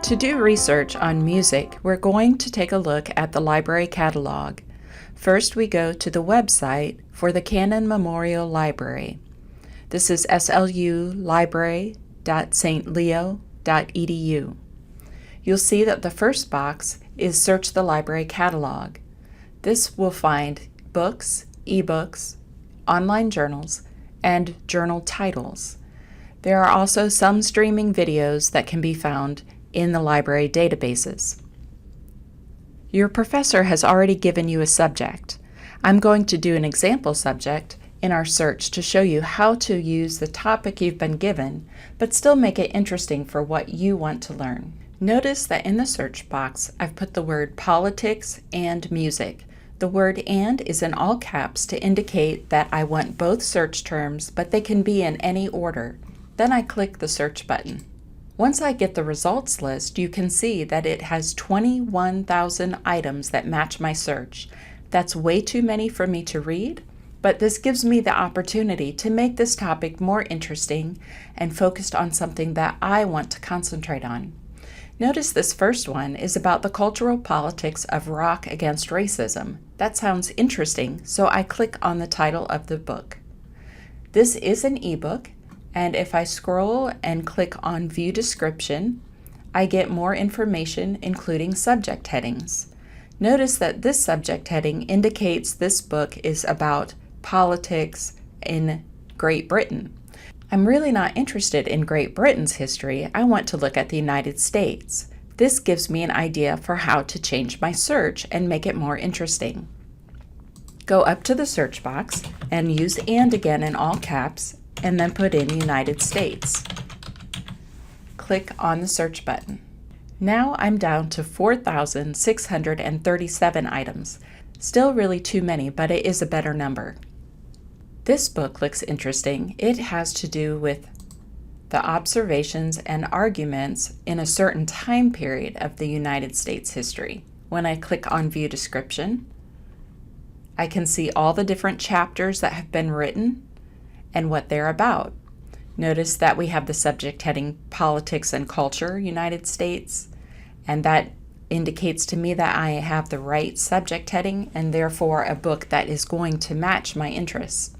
To do research on music, we're going to take a look at the library catalog. First, we go to the website for the Cannon Memorial Library. This is slulibrary.stleo.edu. You'll see that the first box is Search the Library Catalog. This will find books, ebooks, online journals, and journal titles. There are also some streaming videos that can be found in the library databases. Your professor has already given you a subject. I'm going to do an example subject in our search to show you how to use the topic you've been given, but still make it interesting for what you want to learn. Notice that in the search box, I've put the word politics and music. The word "and" is in all caps to indicate that I want both search terms, but they can be in any order. Then I click the search button. Once I get the results list, you can see that it has 21,000 items that match my search. That's way too many for me to read, but this gives me the opportunity to make this topic more interesting and focused on something that I want to concentrate on. Notice this first one is about the cultural politics of rock against racism. That sounds interesting, so I click on the title of the book. This is an ebook, and if I scroll and click on View Description, I get more information, including subject headings. Notice that this subject heading indicates this book is about politics in Great Britain. I'm really not interested in Great Britain's history. I want to look at the United States. This gives me an idea for how to change my search and make it more interesting. Go up to the search box and use "and" again in all caps, and then put in United States. Click on the search button. Now I'm down to 4,637 items. Still really too many, but it is a better number. This book looks interesting. It has to do with the observations and arguments in a certain time period of the United States history. When I click on View Description, I can see all the different chapters that have been written and what they're about. Notice that we have the subject heading Politics and Culture, United States, and that indicates to me that I have the right subject heading and therefore a book that is going to match my interests.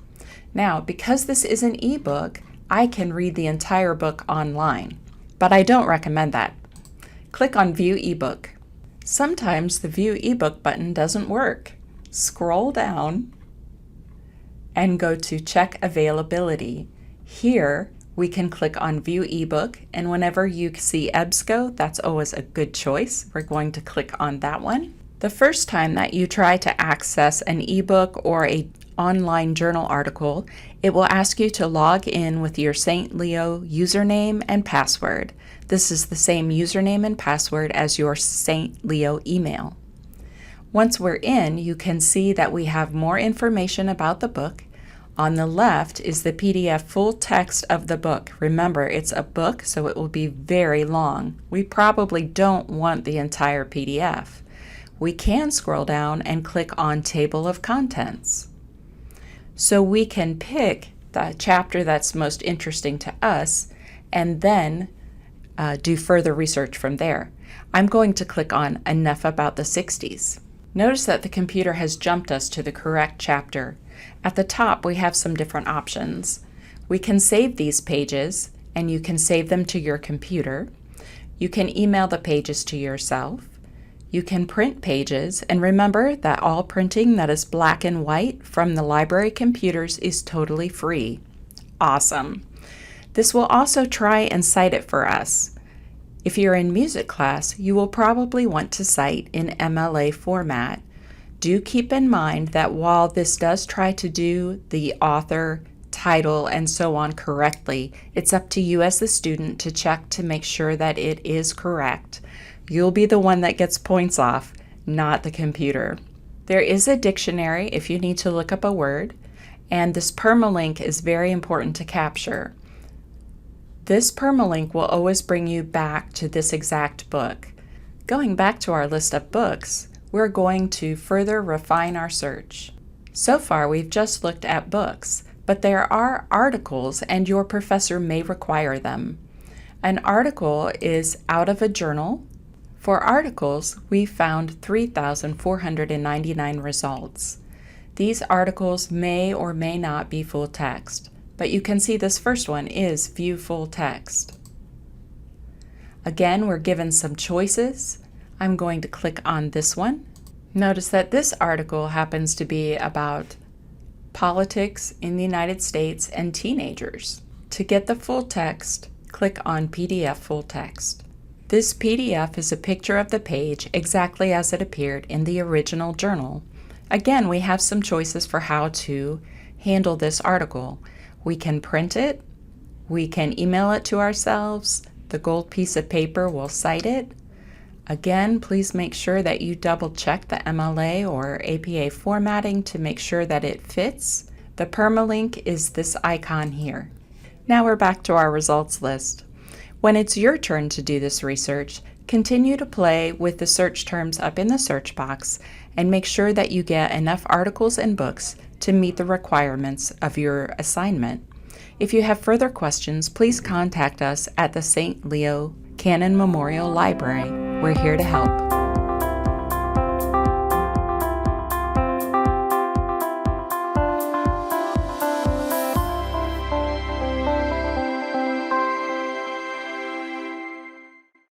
Now, because this is an ebook, I can read the entire book online, but I don't recommend that. Click on View eBook. Sometimes the View eBook button doesn't work. Scroll down and go to Check Availability. Here, we can click on View eBook, and whenever you see EBSCO, that's always a good choice. We're going to click on that one. The first time that you try to access an ebook or an online journal article, it will ask you to log in with your St. Leo username and password. This is the same username and password as your St. Leo email. Once we're in, you can see that we have more information about the book. On the left is the PDF full text of the book. Remember, it's a book, so it will be very long. We probably don't want the entire PDF. We can scroll down and click on Table of Contents. So we can pick the chapter that's most interesting to us and then do further research from there. I'm going to click on Enough About the 60s. Notice that the computer has jumped us to the correct chapter. At the top, we have some different options. We can save these pages, and you can save them to your computer. You can email the pages to yourself. You can print pages, and remember that all printing that is black and white from the library computers is totally free. Awesome! This will also try and cite it for us. If you're in music class, you will probably want to cite in MLA format. Do keep in mind that while this does try to do the author, title, and so on correctly, it's up to you as the student to check to make sure that it is correct. You'll be the one that gets points off, not the computer. There is a dictionary if you need to look up a word, and this permalink is very important to capture. This permalink will always bring you back to this exact book. Going back to our list of books, we're going to further refine our search. So far, we've just looked at books, but there are articles and your professor may require them. An article is out of a journal. For articles, we found 3,499 results. These articles may or may not be full text, but you can see this first one is View Full Text. Again, we're given some choices. I'm going to click on this one. Notice that this article happens to be about politics in the United States and teenagers. To get the full text, click on PDF Full Text. This PDF is a picture of the page exactly as it appeared in the original journal. Again, we have some choices for how to handle this article. We can print it, we can email it to ourselves, the gold piece of paper will cite it. Again, please make sure that you double check the MLA or APA formatting to make sure that it fits. The permalink is this icon here. Now we're back to our results list. When it's your turn to do this research, continue to play with the search terms up in the search box and make sure that you get enough articles and books to meet the requirements of your assignment. If you have further questions, please contact us at the St. Leo Cannon Memorial Library. We're here to help.